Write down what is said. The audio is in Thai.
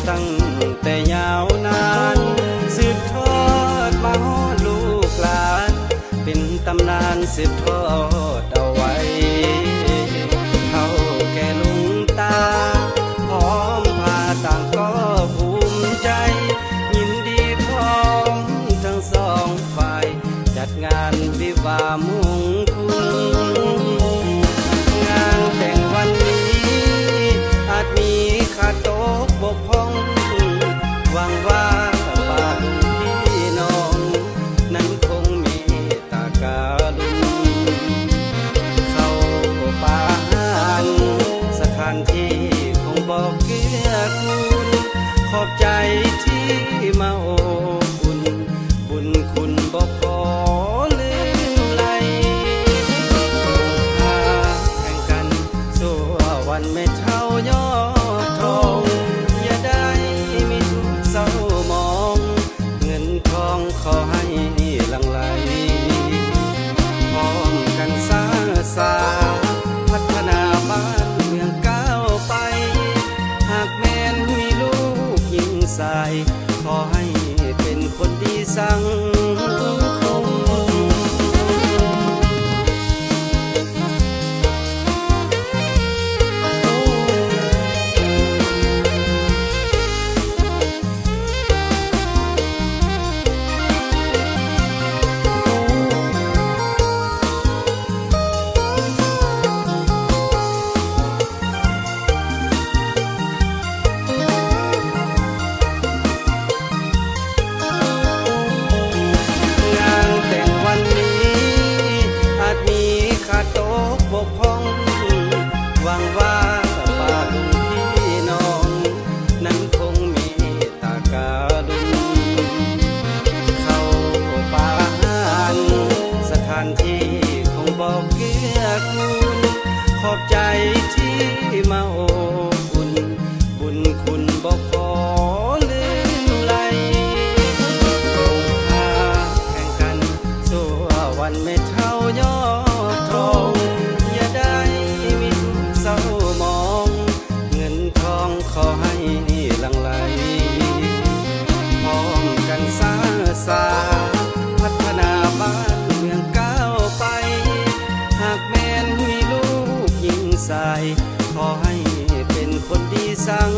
ตั้งแต่ยาวนานสืบทอดมาฮอดลูกหลานเป็นตำนานสืบทอดเอาไว้เท่าแก่ลุงตาพร้อมพาต่างก็ภูมิใจยินดีพร้อมทั้งสองฝ่ายจัดงานวิวาห์มงคลงานแต่งวันนี้อาจมีขาดตกบกพร่องหวังว่าป้าลุงพี่น้องนั้นคงมีตาการุณเข้าป่าสถานที่คงบอกเกื้อกูลขอบใจที่มาโอบอุ่นบุญคุณบอกขอลืมไหลพาแข่งกันสู้วันไม่เท่ายอดทองอย่าได้มีทุกเศร้ามองเงินทองขอให้หลั่งไหลพร้อมกันสร้างสาพัฒนาบ้านเมืองก้าวไปหากแม้นมีลูกหญิงใส่ขอให้เป็นคนดีสังคมหวังว่าป้าลุงพี่น้องนั้นคงมีตาการุณเข้าป่าสถานที่คงบอกเกื้อกูลขอบใจที่มาโอบอุ่นบุญคุณบอกขอลืมไหลจงพาแข่งกันสู้วันไม่เท่ายอดทองอย่าได้มีทุกเศร้ามองเงินทองขอให้หลั่งไหลพร้อมกันสร้างสาพัฒนาบ้านเมืองก้าวไปหากแม้นมีลูกหญิงใส่ขอให้เป็นคนดีสัง